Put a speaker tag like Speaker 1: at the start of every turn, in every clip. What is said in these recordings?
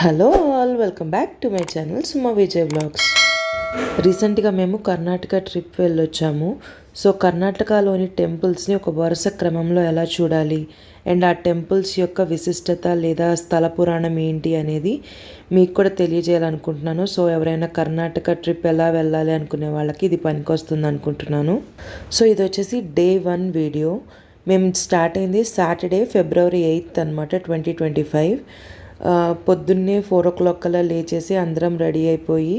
Speaker 1: Hello all, welcome back to my channel Suma Vijay vlogs. రీసెంట్గా మేము Karnataka trip వెళ్ళొచ్చాము. So కర్ణాటకలోని టెంపుల్స్ని ఒక వరుస క్రమంలో ఎలా చూడాలి అండ్ ఆ టెంపుల్స్ యొక్క విశిష్టత లేదా స్థల పురాణం ఏంటి అనేది మీకు కూడా తెలియజేయాలనుకుంటున్నాను. సో ఎవరైనా కర్ణాటక ట్రిప్ ఎలా వెళ్ళాలి అనుకునే వాళ్ళకి ఇది పనికొస్తుంది అనుకుంటున్నాను. సో ఇది వచ్చేసి డే 1 వీడియో. మేము స్టార్ట్ అయింది సాటర్డే February 8th అనమాట, 2025. పొద్దున్నే 4 o'clock కల్లా లేచేసి అందరం రెడీ అయిపోయి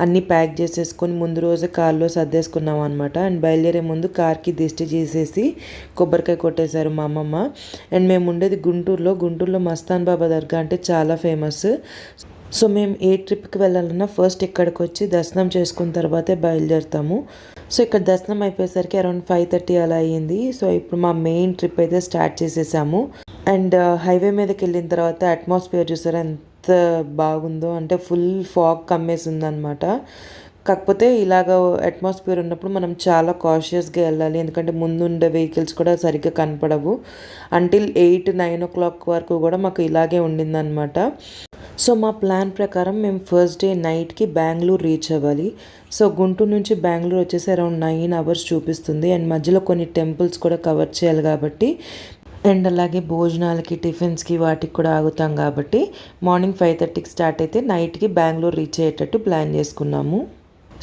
Speaker 1: అన్నీ ప్యాక్ చేసేసుకొని ముందు రోజు కార్లో సర్దేసుకున్నాం అనమాట. అండ్ బయలుదేరే ముందు కార్కి దిష్టి చేసేసి కొబ్బరికాయ కొట్టేశారు మా అమ్మమ్మ. అండ్ మేము ఉండేది గుంటూరులో మస్తాన్ బాబా దర్గా అంటే చాలా ఫేమస్. సో మేము ఏ ట్రిప్కి వెళ్ళాలన్నా ఫస్ట్ ఇక్కడికి వచ్చి దర్శనం చేసుకున్న తర్వాతే బయలుదేరుతాము. సో ఇక్కడ దర్శనం అయిపోయేసరికి అరౌండ్ 5:30 అలా అయ్యింది. సో ఇప్పుడు మా మెయిన్ ట్రిప్ అయితే స్టార్ట్ చేసేసాము. అండ్ హైవే మీదకి వెళ్ళిన తర్వాత అట్మాస్ఫియర్ చూసారా ఎంత బాగుందో, అంటే ఫుల్ ఫాగ్ కమ్మేసి ఉందన్నమాట. కాకపోతే ఇలాగ అట్మాస్ఫియర్ ఉన్నప్పుడు మనం చాలా కాషియస్గా వెళ్ళాలి, ఎందుకంటే ముందుండే వెహికల్స్ కూడా సరిగ్గా కనపడవు. అంటిల్ 8-9 o'clock వరకు కూడా మాకు ఇలాగే ఉండిందనమాట. సో మా ప్లాన్ ప్రకారం మేము ఫస్ట్ డే నైట్కి బెంగళూరు రీచ్ అవ్వాలి. సో గుంటూరు నుంచి బెంగళూరు వచ్చేసి అరౌండ్ 9 hours చూపిస్తుంది. అండ్ మధ్యలో కొన్ని టెంపుల్స్ కూడా కవర్ చేయాలి కాబట్టి, అండ్ అలాగే భోజనాలకి టిఫిన్స్కి వాటికి కూడా ఆగుతాం కాబట్టి మార్నింగ్ 5:30కి స్టార్ట్ అయితే నైట్కి బెంగళూరు రీచ్ అయ్యేటట్టు ప్లాన్ చేసుకున్నాము.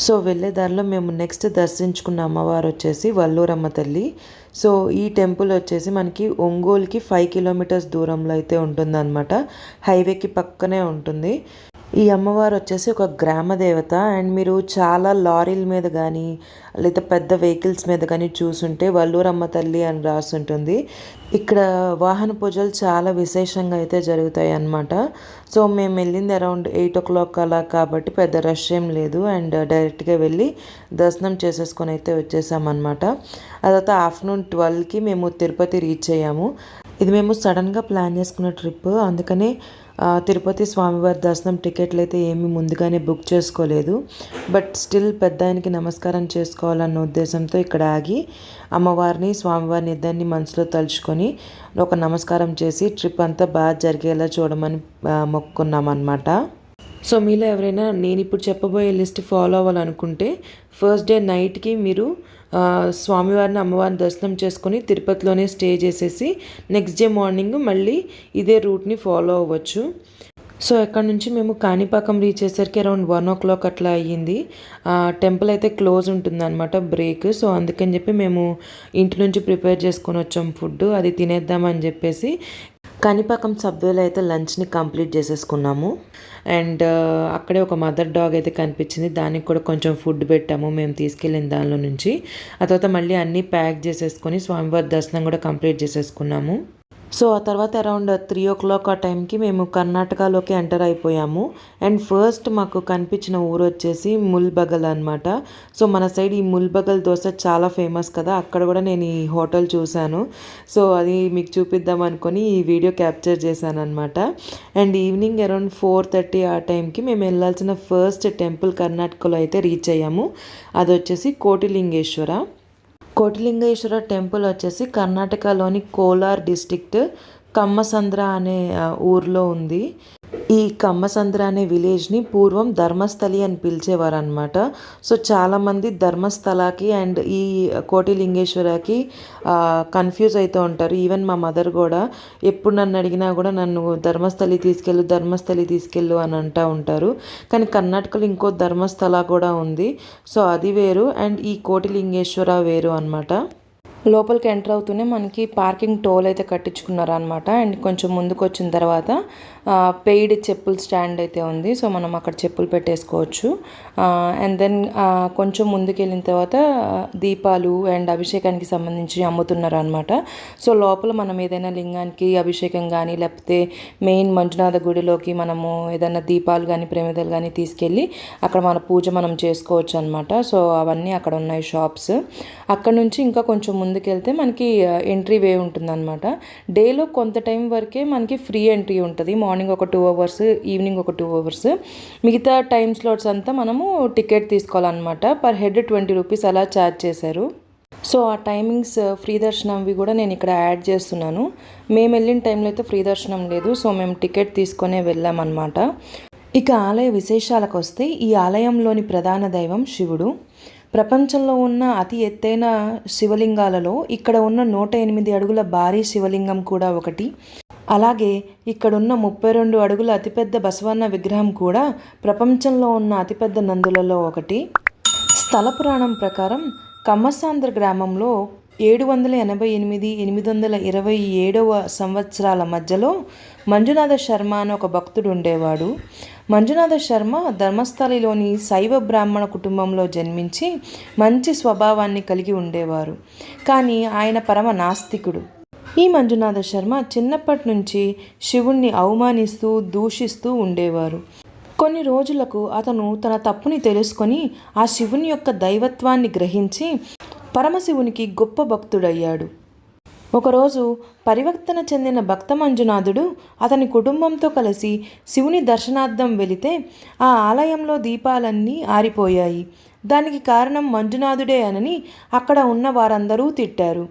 Speaker 1: సో వెళ్ళే దారిలో మేము నెక్స్ట్ దర్శించుకున్న అమ్మవారు వచ్చేసి వల్లూరమ్మ తల్లి. సో ఈ టెంపుల్ వచ్చేసి మనకి ఒంగోలుకి 5 kilometers దూరంలో అయితే ఉంటుందన్నమాట. హైవేకి పక్కనే ఉంటుంది. ఈ అమ్మవారు వచ్చేసి ఒక గ్రామ దేవత. అండ్ మీరు చాలా లారీల మీద కానీ లేదా పెద్ద వెహికల్స్ మీద కానీ చూసుంటే వల్లూరమ్మ తల్లి అని రాసుంటుంది. ఇక్కడ వాహన పూజలు చాలా విశేషంగా అయితే జరుగుతాయి అన్నమాట. సో మేము వెళ్ళింది అరౌండ్ 8 o'clock అలా కాబట్టి పెద్ద రష్ ఏం లేదు. అండ్ డైరెక్ట్గా వెళ్ళి దర్శనం చేసేసుకొని అయితే వచ్చేసామన్నమాట. ఆ తర్వాత ఆఫ్టర్నూన్ 12కి మేము తిరుపతి రీచ్ అయ్యాము. ఇది మేము సడన్గా ప్లాన్ చేసుకున్న ట్రిప్, అందుకనే తిరుపతి స్వామివారి దర్శనం టికెట్లు అయితే ఏమీ ముందుగానే బుక్ చేసుకోలేదు. బట్ స్టిల్ పెద్ద ఆయనకి నమస్కారం చేసుకోవాలన్న ఉద్దేశంతో ఇక్కడ ఆగి అమ్మవారిని స్వామివారిని ఇద్దరిని మనసులో తలుచుకొని ఒక నమస్కారం చేసి ట్రిప్ అంతా బాగా జరిగేలా చూడమని మొక్కుకున్నాం అన్నమాట. సో మీలో ఎవరైనా నేను ఇప్పుడు చెప్పబోయే లిస్ట్ ఫాలో అవ్వాలనుకుంటే ఫస్ట్ డే నైట్కి మీరు స్వామివారిని అమ్మవారిని దర్శనం చేసుకొని తిరుపతిలోనే స్టే చేసేసి నెక్స్ట్ డే మార్నింగ్ మళ్ళీ ఇదే రూట్ని ఫాలో అవ్వచ్చు. సో ఎక్కడ నుంచి మేము కాణిపాకం రీచ్ అయ్యేసరికి అరౌండ్ 1 o'clock అట్లా అయ్యింది. టెంపుల్ అయితే క్లోజ్ ఉంటుందన్నమాట, బ్రేక్. సో అందుకని చెప్పి మేము ఇంటి నుంచి ప్రిపేర్ చేసుకొని వచ్చాం ఫుడ్, అది తినేద్దామని చెప్పేసి కాణిపాకం సబ్వేలో అయితే లంచ్ని కంప్లీట్ చేసేసుకున్నాము. అండ్ అక్కడే ఒక మదర్ డాగ్ అయితే కనిపించింది, దానికి కూడా కొంచెం ఫుడ్ పెట్టాము మేము తీసుకెళ్ళిన దానిలో నుంచి. ఆ తర్వాత మళ్ళీ అన్నీ ప్యాక్ చేసేసుకొని స్వామివారి దర్శనం కూడా కంప్లీట్ చేసేసుకున్నాము. సో ఆ తర్వాత అరౌండ్ 3 o'clock ఆ టైంకి మేము కర్ణాటకలోకి ఎంటర్ అయిపోయాము. అండ్ ఫస్ట్ మాకు కనిపించిన ఊరు వచ్చేసి ముల్బగల్ అనమాట. సో మన సైడ్ ఈ ముల్బగల్ దోశ చాలా ఫేమస్ కదా, అక్కడ కూడా నేను ఈ హోటల్ చూశాను. సో అది మీకు చూపిద్దాం అనుకొని ఈ వీడియో క్యాప్చర్ చేశాను అనమాట. అండ్ ఈవినింగ్ అరౌండ్ 4:30 ఆ టైంకి మేము వెళ్ళాల్సిన ఫస్ట్ టెంపుల్ కర్ణాటకలో అయితే రీచ్ అయ్యాము. అది వచ్చేసి కోటిలింగేశ్వర టెంపుల్ వచ్చేసి కర్ణాటకలోని కోలార్ డిస్ట్రిక్ట్ కమ్మసంద్ర అనే ఊర్లో ఉంది. ఈ కమ్మసంద్ర అనే విలేజ్ని పూర్వం ధర్మస్థలి అని పిలిచేవారు అనమాట. సో చాలామంది ధర్మస్థలకి అండ్ ఈ కోటిలింగేశ్వరకి కన్ఫ్యూజ్ అవుతూ ఉంటారు. ఈవెన్ మా మదర్ కూడా ఎప్పుడు నన్ను అడిగినా కూడా నన్ను ధర్మస్థలి తీసుకెళ్ళు అని అంటూ ఉంటారు. కానీ కర్ణాటకలో ఇంకో ధర్మస్థల కూడా ఉంది. సో అది వేరు అండ్ ఈ కోటిలింగేశ్వర వేరు అనమాట. లోపలికి ఎంటర్ అవుతూనే మనకి పార్కింగ్ టోల్ అయితే కట్టించుకున్నారు అనమాట. అండ్ కొంచెం ముందుకు వచ్చిన తర్వాత పెయిడ్ చెప్పుల స్టాండ్ అయితే ఉంది. సో మనం అక్కడ చెప్పులు పెట్టేసుకోవచ్చు. అండ్ దెన్ కొంచెం ముందుకు వెళ్ళిన తర్వాత దీపాలు అండ్ అభిషేకానికి సంబంధించి అమ్ముతున్నారు అనమాట. సో లోపల మనం ఏదైనా లింగానికి అభిషేకం కానీ లేకపోతే మెయిన్ మంజునాథ గుడిలోకి మనము ఏదైనా దీపాలు కానీ ప్రమిదలు కానీ తీసుకెళ్ళి అక్కడ మన పూజ మనం చేసుకోవచ్చు అనమాట. సో అవన్నీ అక్కడ ఉన్నాయి షాప్స్. అక్కడ నుంచి ఇంకా కొంచెం ముందుకెళ్తే మనకి ఎంట్రీ వే ఉంటుందన్నమాట. డేలో కొంత టైం వరకే మనకి ఫ్రీ ఎంట్రీ ఉంటుంది. మార్నింగ్ ఒక 2 hours, ఈవినింగ్ ఒక 2 hours. మిగతా టైం స్లాట్స్ అంతా మనము టికెట్ తీసుకోవాలన్నమాట. పర్ హెడ్ 20 rupees అలా ఛార్జ్ చేశారు. సో ఆ టైమింగ్స్ ఫ్రీ దర్శనంవి కూడా నేను ఇక్కడ యాడ్ చేస్తున్నాను. మేము వెళ్ళిన టైంలో అయితే ఫ్రీ దర్శనం లేదు, సో మేము టికెట్ తీసుకొనే వెళ్ళామన్నమాట. ఇక ఆలయ విశేషాలకు వస్తే ఈ ఆలయంలోని ప్రధాన దైవం శివుడు. ప్రపంచంలో ఉన్న అతి ఎత్తైన శివలింగాలలో ఇక్కడ ఉన్న 108 అడుగుల భారీ శివలింగం కూడా ఒకటి. అలాగే ఇక్కడున్న 32 అడుగుల అతిపెద్ద బసవన్న విగ్రహం కూడా ప్రపంచంలో ఉన్న అతిపెద్ద నందులలో ఒకటి. స్థల పురాణం ప్రకారం కమ్మసాంద్ర గ్రామంలో 788-827 సంవత్సరాల మధ్యలో మంజునాథ శర్మ అని ఒక భక్తుడు ఉండేవాడు. మంజునాథ శర్మ ధర్మస్థలిలోని శైవ బ్రాహ్మణ కుటుంబంలో జన్మించి మంచి స్వభావాన్ని కలిగి ఉండేవారు. కానీ ఆయన పరమ నాస్తికుడు. ఈ మంజునాథ శర్మ చిన్నప్పటి నుంచి శివుణ్ణి అవమానిస్తూ దూషిస్తూ ఉండేవారు. కొన్ని రోజులకు అతను తన తప్పుని తెలుసుకొని ఆ శివుని యొక్క దైవత్వాన్ని గ్రహించి పరమశివునికి గొప్ప భక్తుడయ్యాడు. ఒకరోజు పరివర్తన చెందిన భక్త మంజునాథుడు అతని కుటుంబంతో కలిసి శివుని దర్శనార్థం వెళితే ఆ ఆలయంలో దీపాలన్నీ ఆరిపోయాయి. దానికి కారణం మంజునాథుడే అని అక్కడ ఉన్న వారందరూ తిట్టారు.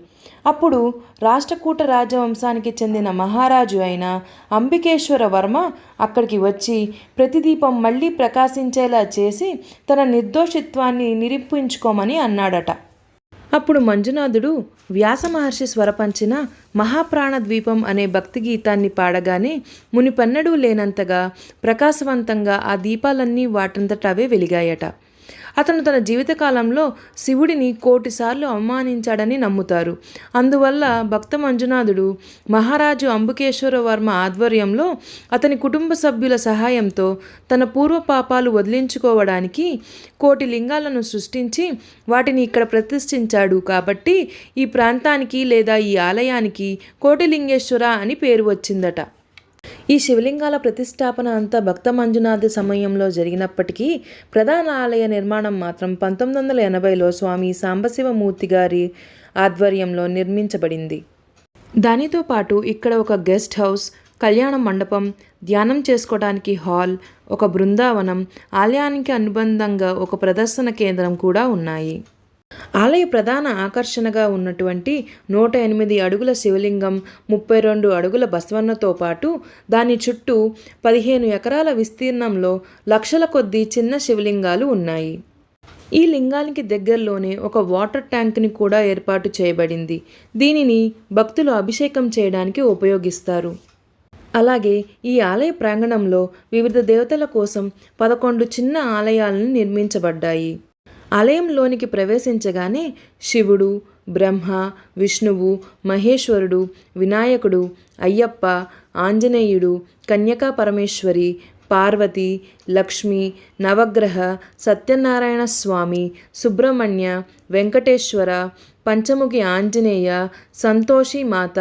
Speaker 1: అప్పుడు రాష్ట్రకూట రాజవంశానికి చెందిన మహారాజు అయిన అంబికేశ్వర వర్మ అక్కడికి వచ్చి ప్రతి దీపం మళ్ళీ ప్రకాశించేలా చేసి తన నిర్దోషిత్వాన్ని నిరూపించుకోమని అన్నాడట. అప్పుడు మంజునాథుడు వ్యాస మహర్షి స్వరపంచిన మహాప్రాణద్వీపం అనే భక్తి గీతాన్ని పాడగానే మునిపన్నడూ లేనంతగా ప్రకాశవంతంగా ఆ దీపాలన్నీ వాటంతట అవే వెలిగాయట. అతను తన జీవితకాలంలో శివుడిని 1,000,000 సార్లు అవమానించాడని నమ్ముతారు. అందువల్ల భక్త మంజునాథుడు మహారాజు అంబికేశ్వర వర్మ ఆధ్వర్యంలో అతని కుటుంబ సభ్యుల సహాయంతో తన పూర్వ పాపాలు వదిలించుకోవడానికి 1,000,000 లింగాలను సృష్టించి వాటిని ఇక్కడ ప్రతిష్ఠించాడు. కాబట్టి ఈ ప్రాంతానికి లేదా ఈ ఆలయానికి కోటిలింగేశ్వర అని పేరు వచ్చిందట. ఈ శివలింగాల ప్రతిష్టాపన అంతా భక్త మంజునాథ సమయంలో జరిగినప్పటికీ ప్రధాన ఆలయ నిర్మాణం మాత్రం 1980లో స్వామి సాంబశివమూర్తి గారి ఆధ్వర్యంలో నిర్మించబడింది. దానితో పాటు ఇక్కడ ఒక గెస్ట్ హౌస్, కళ్యాణ మండపం, ధ్యానం చేసుకోవడానికి హాల్, ఒక బృందావనం, ఆలయానికి అనుబంధంగా ఒక ప్రదర్శన కేంద్రం కూడా ఉన్నాయి. ఆలయ ప్రధాన ఆకర్షణగా ఉన్నటువంటి 108 అడుగుల శివలింగం, 32 అడుగుల బసవన్నతో పాటు దాని చుట్టూ 15 ఎకరాల విస్తీర్ణంలో లక్షల కొద్దీ చిన్న శివలింగాలు ఉన్నాయి. ఈ లింగానికి దగ్గరలోనే ఒక వాటర్ ట్యాంక్ని కూడా ఏర్పాటు చేయబడింది. దీనిని భక్తులు అభిషేకం చేయడానికి ఉపయోగిస్తారు. అలాగే ఈ ఆలయ ప్రాంగణంలో వివిధ దేవతల కోసం 11 చిన్న ఆలయాలను నిర్మించబడ్డాయి. ఆలయంలోనికి ప్రవేశించగానే శివుడు, బ్రహ్మ, విష్ణువు, మహేశ్వరుడు, వినాయకుడు, అయ్యప్ప, ఆంజనేయుడు, కన్యకా పరమేశ్వరి, పార్వతి, లక్ష్మి, నవగ్రహ, సత్యనారాయణ స్వామి, సుబ్రహ్మణ్య, వెంకటేశ్వర, పంచముఖి ఆంజనేయ, సంతోషి మాత,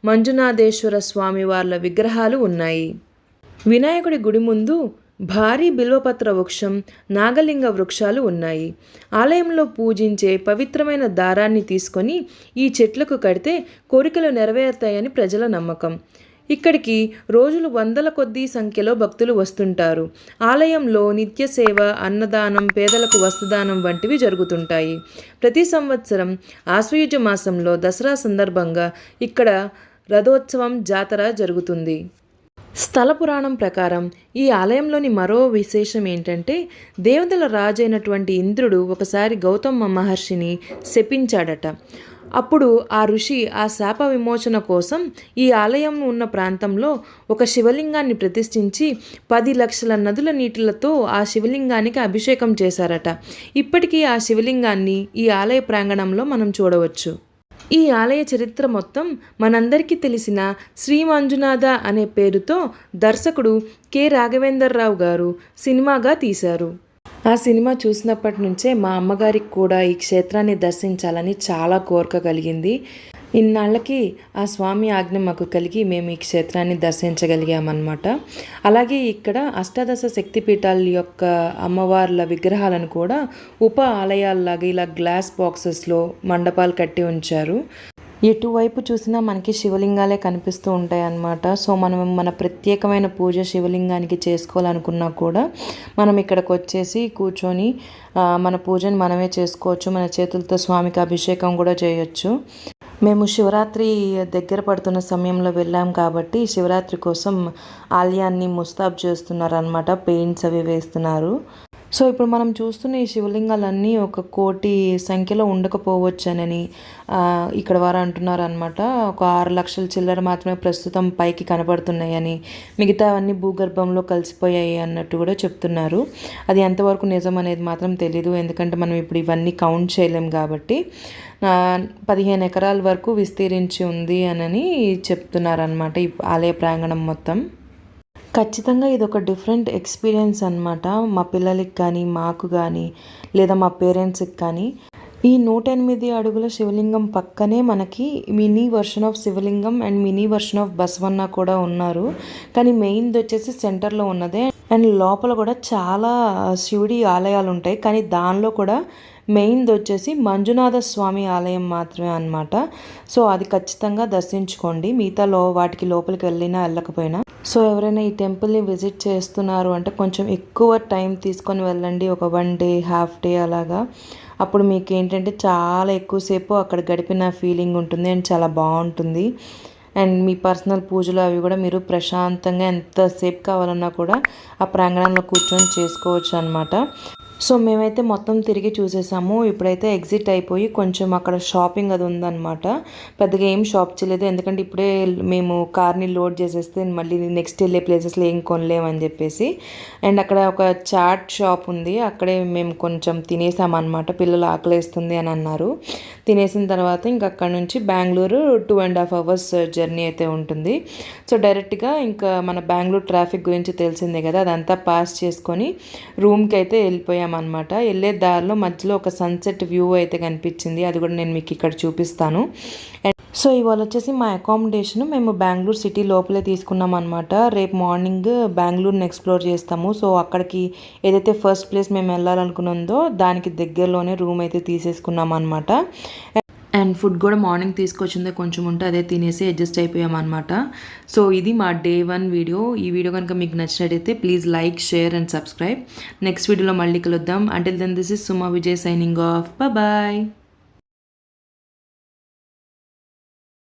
Speaker 1: మంజునాథేశ్వర స్వామి వార్ల విగ్రహాలు ఉన్నాయి. వినాయకుడి గుడి ముందు భారీ బిల్వపత్ర వృక్షం, నాగలింగ వృక్షాలు ఉన్నాయి. ఆలయంలో పూజించే పవిత్రమైన దారాన్ని తీసుకొని ఈ చెట్లకు కడితే కోరికలు నెరవేరుతాయని ప్రజల నమ్మకం. ఇక్కడికి రోజులు 100ల కొద్దీ సంఖ్యలో భక్తులు వస్తుంటారు. ఆలయంలో నిత్య సేవ, అన్నదానం, పేదలకు వస్త్రదానం వంటివి జరుగుతుంటాయి. ప్రతి సంవత్సరం ఆశ్వయుజ మాసంలో దసరా సందర్భంగా ఇక్కడ రథోత్సవం, జాతర జరుగుతుంది. స్థల పురాణం ప్రకారం ఈ ఆలయంలోని మరో విశేషం ఏంటంటే దేవతల రాజు అయినటువంటి ఇంద్రుడు ఒకసారి గౌతమ మహర్షిని శపించాడట. అప్పుడు ఆ ఋషి ఆ శాప విమోచన కోసం ఈ ఆలయం ఉన్న ప్రాంతంలో ఒక శివలింగాన్ని ప్రతిష్ఠించి 10 లక్షల నదుల నీటిలతో ఆ శివలింగానికి అభిషేకం చేశారట. ఇప్పటికీ ఆ శివలింగాన్ని ఈ ఆలయ ప్రాంగణంలో మనం చూడవచ్చు. ఈ ఆలయ చరిత్ర మొత్తం మనందరికీ తెలిసిన శ్రీ మంజునాథ అనే పేరుతో దర్శకుడు కె. రాఘవేంద్రరావు గారు సినిమాగా తీశారు. ఆ సినిమా చూసినప్పటి నుంచే మా అమ్మగారికి కూడా ఈ క్షేత్రాన్ని దర్శించాలని చాలా కోరిక కలిగింది. ఇన్నాళ్ళకి ఆ స్వామి ఆజ్ఞ మాకు కలిగి మేము ఈ క్షేత్రాన్ని దర్శించగలిగామన్నమాట. అలాగే ఇక్కడ అష్టాదశ శక్తిపీఠాల యొక్క అమ్మవార్ల విగ్రహాలను కూడా ఉప ఆలయాల్లాగా ఇలా గ్లాస్ బాక్సెస్లో మండపాలు కట్టి ఉంచారు. ఎటువైపు చూసినా మనకి శివలింగాలే కనిపిస్తూ ఉంటాయి అన్నమాట. సో మనం మన ప్రత్యేకమైన పూజ శివలింగానికి చేసుకోవాలనుకున్నా కూడా మనం ఇక్కడికి వచ్చేసి కూర్చొని మన పూజని మనమే చేసుకోవచ్చు. మన చేతులతో స్వామికి అభిషేకం కూడా చేయొచ్చు. మేము శివరాత్రి దగ్గర పడుతున్న సమయంలో వెళ్ళాం కాబట్టి శివరాత్రి కోసం ఆలయాన్ని ముస్తాబ్ చేస్తున్నారనమాట. పెయింట్స్ అవి వేస్తున్నారు. సో ఇప్పుడు మనం చూస్తున్న ఈ శివలింగాలన్నీ 1,00,00,000 సంఖ్యలో ఉండకపోవచ్చనని ఇక్కడ వారు అంటున్నారనమాట. ఒక 6 లక్షల చిల్లర మాత్రమే ప్రస్తుతం పైకి కనపడుతున్నాయని, మిగతావన్నీ భూగర్భంలో కలిసిపోయాయి అన్నట్టు కూడా చెప్తున్నారు. అది ఎంతవరకు నిజం అనేది మాత్రం తెలీదు, ఎందుకంటే మనం ఇప్పుడు ఇవన్నీ కౌంట్ చేయలేం కాబట్టి. 15 ఎకరాల వరకు విస్తరించి ఉంది అని చెప్తున్నారనమాట ఈ ఆలయ ప్రాంగణం మొత్తం. ఖచ్చితంగా ఇదొక డిఫరెంట్ ఎక్స్పీరియన్స్ అనమాట. మా పిల్లలకి కానీ, మాకు కానీ, లేదా మా పేరెంట్స్కి కానీ. ఈ 108 అడుగుల శివలింగం పక్కనే మనకి మినీ వర్షన్ ఆఫ్ శివలింగం అండ్ మినీ వర్షన్ ఆఫ్ బసవన్న కూడా ఉన్నారు. కానీ మెయిన్ది వచ్చేసి సెంటర్లో ఉన్నదే. అండ్ లోపల కూడా చాలా శివుడి ఆలయాలు ఉంటాయి, కానీ దానిలో కూడా మెయిన్ది వచ్చేసి మంజునాథ స్వామి ఆలయం మాత్రమే అనమాట. సో అది ఖచ్చితంగా దర్శించుకోండి, మిగతా వాటికి లోపలికి వెళ్ళకపోయినా. సో ఎవరైనా ఈ టెంపుల్ని విజిట్ చేస్తున్నారు అంటే కొంచెం ఎక్కువ టైం తీసుకొని వెళ్ళండి, ఒక 1 డే, హాఫ్ డే అలాగా. అప్పుడు మీకు ఏంటంటే చాలా ఎక్కువసేపు అక్కడ గడిపిన ఫీలింగ్ ఉంటుంది అండ్ చాలా బాగుంటుంది. అండ్ మీ పర్సనల్ పూజలు అవి కూడా మీరు ప్రశాంతంగా ఎంతసేపు కావాలన్నా కూడా ఆ ప్రాంగణంలో కూర్చొని చేసుకోవచ్చు అనమాట. సో మేమైతే మొత్తం తిరిగి చూసేసాము. ఇప్పుడైతే ఎగ్జిట్ అయిపోయి కొంచెం అక్కడ షాపింగ్ అది ఉందన్నమాట. పెద్దగా ఏం షాప్ చేయలేదు, ఎందుకంటే ఇప్పుడే మేము కార్ని లోడ్ చేసేస్తే మళ్ళీ నెక్స్ట్ వెళ్ళే ప్లేసెస్లో ఏం కొనలేమని చెప్పేసి. అండ్ అక్కడ ఒక చాట్ షాప్ ఉంది, అక్కడే మేము కొంచెం తినేసామన్నమాట. పిల్లలు ఆకలేస్తుంది అని అన్నారు. తినేసిన తర్వాత ఇంక అక్కడ నుంచి బెంగళూరు 2.5 hours జర్నీ అయితే ఉంటుంది. సో డైరెక్ట్గా ఇంకా మన బెంగళూరు ట్రాఫిక్ గురించి తెలిసిందే కదా, అదంతా పాస్ చేసుకొని రూమ్కి అయితే వెళ్ళిపోయామన్నమాట. వెళ్ళే దారిలో మధ్యలో ఒక సన్సెట్ వ్యూ అయితే కనిపించింది, అది కూడా నేను మీకు ఇక్కడ చూపిస్తాను. సో ఇవాళ వచ్చేసి మా అకామిడేషన్ మేము బెంగళూరు సిటీ లోపలే తీసుకున్నాం అనమాట. రేపు మార్నింగ్ బెంగళూరుని ఎక్స్ప్లోర్ చేస్తాము. సో అక్కడికి ఏదైతే ఫస్ట్ ప్లేస్ మేము వెళ్ళాలనుకున్నదో దానికి దగ్గరలోనే రూమ్ అయితే తీసేసుకున్నాం అనమాట. అండ్ ఫుడ్ కూడా మార్నింగ్ తీసుకొచ్చిందే కొంచెం ఉంటే అదే తినేసి అడ్జస్ట్ అయిపోయామన్నమాట. సో ఇది మా డే 1 వీడియో. ఈ వీడియో కనుక మీకు నచ్చినట్టయితే please like, share and subscribe. Next వీడియోలో మళ్ళీ కలుద్దాం. Until then this is Suma Vijay signing off. Bye.